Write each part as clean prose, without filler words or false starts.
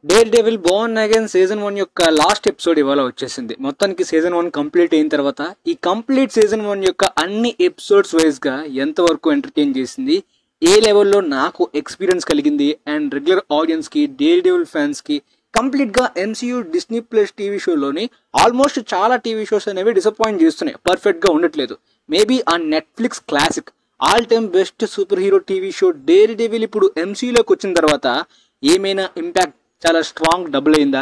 Dare devil Born again season 1 యొక్క last episode ఇవాళ వచ్చేసింది. మొత్తానికి సీజన్ 1 కంప్లీట్ అయిన తర్వాత ఈ కంప్లీట్ సీజన్ 1 యొక్క అన్ని ఎపిసోడ్స్ వైజ్ గా ఎంతవరకు ఎంటర్టైన్ చేసింది, ఏ లెవెల్లో నాకు ఎక్స్పీరియన్స్ కలిగింది అండ్ రెగ్యులర్ ఆడియన్స్ కి, డేర్ డెవిల్ ఫ్యాన్స్ కి కంప్లీట్ గా ఎంసీయూ డిస్నీ ప్లస్ టీవీ షోలోని ఆల్మోస్ట్ చాలా టీవీ షోస్ అనేవి డిసప్పాయింట్ చేస్తున్నాయి, పర్ఫెక్ట్ గా ఉండట్లేదు. మేబీ ఆ Netflix classic all time best superhero TV show daredevil ఇప్పుడు ఎంసీయూలోకి వచ్చిన తర్వాత ఏమైనా ఇంపాక్ట్ చాలా స్ట్రాంగ్ డబుల్ అయిందా,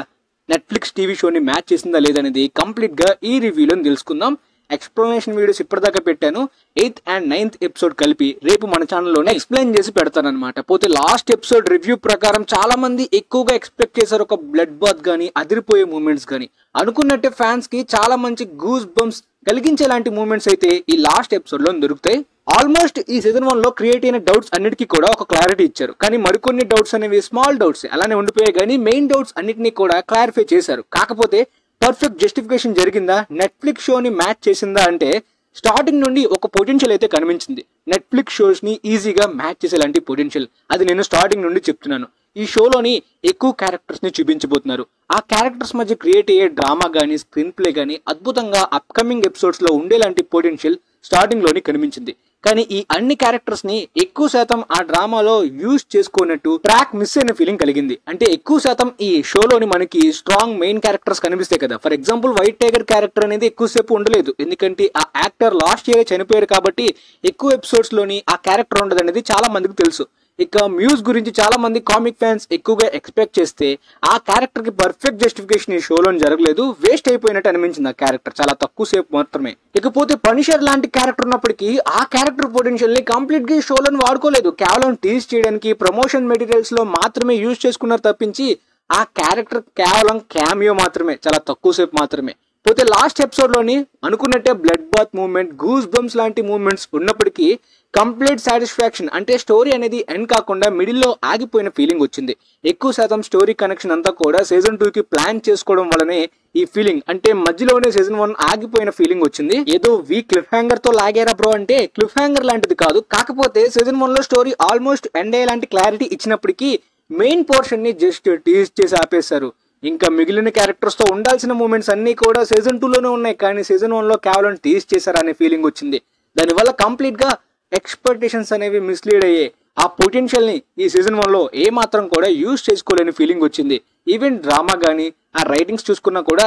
నెట్ఫ్లిక్స్ టీవీ షోని మ్యాచ్ చేసిందా లేదనేది కంప్లీట్ గా ఈ రివ్యూలో తెలుసుకుందాం. ఎక్స్ప్లెనేషన్ వీడియోస్ ఇప్పటిదాకా పెట్టాను, 8th and 9th ఎపిసోడ్ కలిపి రేపు మన ఛానల్లోనే ఎక్స్ప్లెయిన్ చేసి పెడతాను అనమాట. పోతే లాస్ట్ ఎపిసోడ్ రివ్యూ ప్రకారం చాలా మంది ఎక్కువగా ఎక్స్పెక్ట్ చేశారు ఒక బ్లడ్ బాత్ గానీ, అదిరిపోయే మూమెంట్స్ గానీ. అనుకున్నట్టే ఫ్యాన్స్ కి చాలా మంచి గూస్ బంప్స్ కలిగించేలాంటి మూమెంట్స్ అయితే ఈ లాస్ట్ ఎపిసోడ్ లో దొరుకుతాయి. ఆల్మోస్ట్ ఈ సీజన్ 1 లో క్రియేట్ అయిన డౌట్స్ అన్నిటికీ కూడా ఒక క్లారిటీ ఇచ్చారు, కానీ మరికొన్ని డౌట్స్ అనేవి స్మాల్ డౌట్స్ అలానే ఉండిపోయాయి, కానీ మెయిన్ డౌట్స్ అన్నిటినీ కూడా క్లారిఫై చేశారు. కాకపోతే పర్ఫెక్ట్ జస్టిఫికేషన్ జరిగిందా, నెట్ఫ్లిక్స్ షోని మ్యాచ్ చేసిందా అంటే స్టార్టింగ్ నుండి ఒక పొటెన్షియల్ అయితే కనిపించింది. నెట్ఫ్లిక్స్ షోస్ ని ఈజీగా మ్యాచ్ చేసేలాంటి పొటెన్షియల్, అది నేను స్టార్టింగ్ నుండి చెప్తున్నాను. ఈ షోలోని ఎక్కువ క్యారెక్టర్స్ ని చూపించబోతున్నారు. ఆ క్యారెక్టర్స్ మధ్య క్రియేట్ అయ్యే డ్రామా గానీ, స్క్రీన్ ప్లే గానీ అద్భుతంగా అప్కమింగ్ ఎపిసోడ్స్ లో ఉండేలాంటి పొటెన్షియల్ స్టార్టింగ్ లోని కనిపించింది. కానీ ఈ అన్ని క్యారెక్టర్స్ ని ఎక్కువ శాతం ఆ డ్రామాలో యూజ్ చేసుకున్నట్టు ట్రాక్ మిస్ అయిన ఫీలింగ్ కలిగింది. అంటే ఎక్కువ శాతం ఈ షోలోని మనకి స్ట్రాంగ్ మెయిన్ క్యారెక్టర్స్ కనిపిస్తాయి కదా. For example white tiger character అనేది ఎక్కువసేపు ఉండలేదు, ఎందుకంటే ఆ యాక్టర్ లాస్ట్ ఇయర్ చనిపోయారు కాబట్టి ఎక్కువ ఎపిసోడ్స్ లోని ఆ క్యారెక్టర్ ఉండదు అనేది చాలా మందికి తెలుసు. ఇక మ్యూజ్ గురించి చాలా మంది కామిక్ ఫ్యాన్స్ ఎక్కువగా ఎక్స్పెక్ట్ చేస్తే ఆ క్యారెక్టర్ కి పర్ఫెక్ట్ జస్టిఫికేషన్ ఈ షోలో జరగలేదు, వేస్ట్ అయిపోయినట్టు అనిపించింది ఆ క్యారెక్టర్ చాలా తక్కువ సేపు మాత్రమే. ఇకపోతే పనిషర్ లాంటి క్యారెక్టర్ ఉన్నప్పటికీ ఆ క్యారెక్టర్ పొటెన్షియల్ ని కంప్లీట్ గా షోలను వాడుకోలేదు, కేవలం టీజ్ చేయడానికి ప్రమోషన్ మెటీరియల్స్ లో మాత్రమే యూజ్ చేసుకున్నారు తప్పించి ఆ క్యారెక్టర్ కేవలం క్యామియో మాత్రమే, చాలా తక్కువ సేపు మాత్రమే. పోతే లాస్ట్ ఎపిసోడ్ లోని అనుకున్నట్టే blood bath movement, goose bumps లాంటి మూవ్మెంట్స్ ఉన్నప్పటికీ కంప్లీట్ సాటిస్ఫాక్షన్, అంటే స్టోరీ అనేది ఎండ్ కాకుండా మిడిల్ లో ఆగిపోయిన ఫీలింగ్ వచ్చింది. ఎక్కువ శాతం స్టోరీ కనెక్షన్ అంతా కూడా సీజన్ 2 కి ప్లాన్ చేసుకోవడం వల్లనే ఈ ఫీలింగ్, అంటే మధ్యలోనే సీజన్ 1 ఆగిపోయిన ఫీలింగ్ వచ్చింది. ఏదో వీక్ క్లిఫ్ హ్యాంగర్ తో లాగారా బ్రో అంటే క్లిఫ్ హ్యాంగర్ లాంటిది కాదు. కాకపోతే సీజన్ 1 లో స్టోరీ ఆల్మోస్ట్ ఎండ్ అయ్యేలాంటి క్లారిటీ ఇచ్చినప్పటికీ మెయిన్ పోర్షన్ ని జస్ట్ టీజ్ చేసి ఆపేశారు. ఇంకా మిగిలిన క్యారెక్టర్స్ తో ఉండాల్సిన మూమెంట్స్ అన్ని కూడా సీజన్ 2 లోనే ఉన్నాయి, కానీ సీజన్ 1 లో కేవలం టీజ్ చేశారు అనే ఫీలింగ్ వచ్చింది. దానివల్ల కంప్లీట్ గా ఎక్స్పెక్టేషన్స్ అనేవి మిస్లీడ్ అయ్యాయి. ఆ పొటెన్షియల్ ని ఈ సీజన్ 1 లో ఏ మాత్రం కూడా యూజ్ చేసుకోలేని ఫీలింగ్ వచ్చింది. ఈవెన్ డ్రామా గానీ, ఆ రైటింగ్స్ చూసుకున్నా కూడా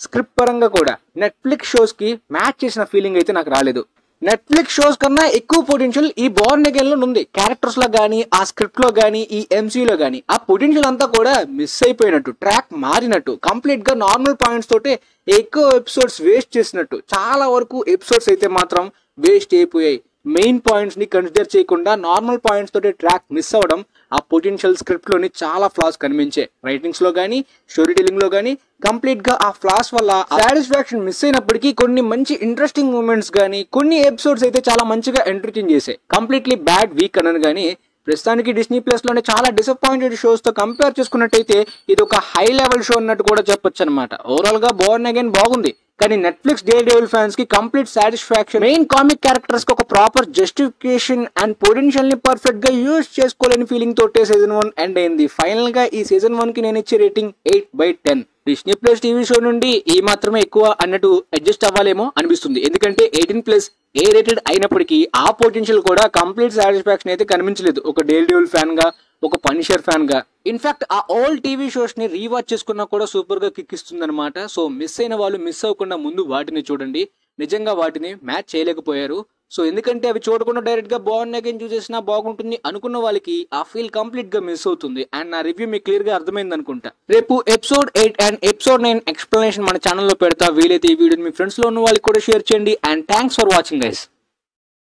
స్క్రిప్ట్ పరంగా కూడా నెట్ఫ్లిక్స్ షోస్ కి మ్యాచ్ చేసిన ఫీలింగ్ అయితే నాకు రాలేదు. నెట్ఫ్లిక్స్ షోస్ కన్నా ఎక్కువ పొటెన్షియల్ ఈ బోర్న్ అగైన్ లో ఉంది. క్యారెక్టర్స్ లో గానీ, ఆ స్క్రిప్ట్ లో గానీ, ఈ ఎంసీలో గానీ ఆ పొటెన్షియల్ అంతా కూడా మిస్ అయిపోయినట్టు, ట్రాక్ మారినట్టు, కంప్లీట్ గా నార్మల్ పాయింట్స్ తోటే ఎక్కువ ఎపిసోడ్స్ వేస్ట్ చేసినట్టు. చాలా వరకు ఎపిసోడ్స్ అయితే మాత్రం వేస్ట్ అయిపోయాయి. మెయిన్ పాయింట్స్ ని కన్సిడర్ చేయకుండా నార్మల్ పాయింట్స్ తోటి ట్రాక్ మిస్ అవ్వడం, ఆ పొటెన్షియల్ స్క్రిప్ట్ లోని చాలా ఫ్లాస్ కనిపించే. రైటింగ్స్ లో గానీ, స్టోరీ టెల్లింగ్ లో గానీ కంప్లీట్ గా ఆ ఫ్లాస్ వల్ల సాటిస్ఫాక్షన్ మిస్ అయినప్పటికీ కొన్ని మంచి ఇంట్రెస్టింగ్ మూమెంట్స్ గానీ, కొన్ని ఎపిసోడ్స్ అయితే చాలా మంచిగా ఎంటర్టైన్ చేసాయి. కంప్లీట్లీ బ్యాడ్ వీక్ అనను గానీ ప్రస్తుతానికి డిస్నీ ప్లస్ లోనే చాలా డిసప్పాయింటెడ్ షోస్ తో కంపేర్ చేసుకున్నట్టయితే ఇది ఒక హై లెవెల్ షో అన్నట్టు కూడా చెప్పొచ్చు అనమాట. ఓవరాల్ గా బోర్న్ అగైన్ బాగుంది, కానీ నెట్ఫ్లిక్స్ డేర్ డెవిల్ ఫ్యాన్స్ కి complete satisfaction, main comic characters కి ఒక ప్రాపర్ జస్టిఫికేషన్ అండ్ పొటెన్షియల్ ని పర్ఫెక్ట్ గా యూజ్ చేసుకోలేని ఫీలింగ్ తోటే సీజన్ 1 ఎండ్ అయింది. ఫైనల్ గా ఈ సీజన్ 1 కి నేను ఇచ్చే rating 8/10. Disney plus TV show నుండి ఏ మాత్రమే ఎక్కువ అన్నట్టు అడ్జస్ట్ అవ్వాలేమో అనిపిస్తుంది, ఎందుకంటే 18+ ఏ రేటెడ్ అయినప్పటికీ ఆ పొటెన్షియల్ కూడా కంప్లీట్ సాటిస్ఫాక్షన్ అయితే కనిపించలేదు ఒక డేర్ డెవిల్ ఫ్యాన్ గా, ఒక పనిషర్ ఫ్యాన్ గా. ఇన్ఫాక్ట్ ఆ ఓల్డ్ టీవీ షోస్ ని రీవాచ్ చేసుకున్నా కూడా సూపర్ గా కిక్ ఇస్తుంది అనమాట. సో మిస్ అయిన వాళ్ళు మిస్ అవ్వకుండా ముందు వాటిని చూడండి. నిజంగా వాటిని మ్యాచ్ చేయలేకపోయారు. సో ఎందుకంటే అవి చూడకుండా డైరెక్ట్ గా బోర్న్ అగైన్ చూసేసినా బాగుంటుంది అనుకున్న వాళ్ళకి ఆ ఫీల్ కంప్లీట్ గా మిస్ అవుతుంది. అండ్ నా రివ్యూ మీకు క్లియర్ గా అర్థమైంది అనుకుంటా. రేపు ఎపిసోడ్ 8 అండ్ ఎపిసోడ్ 9 ఎక్స్ప్లెనేషన్ మన ఛానల్లో పెడతా. వీలైతే ఈ వీడియోని మీ ఫ్రెండ్స్ లో ఉన్న వాళ్ళకి కూడా షేర్ చేయండి. And thanks for watching guys.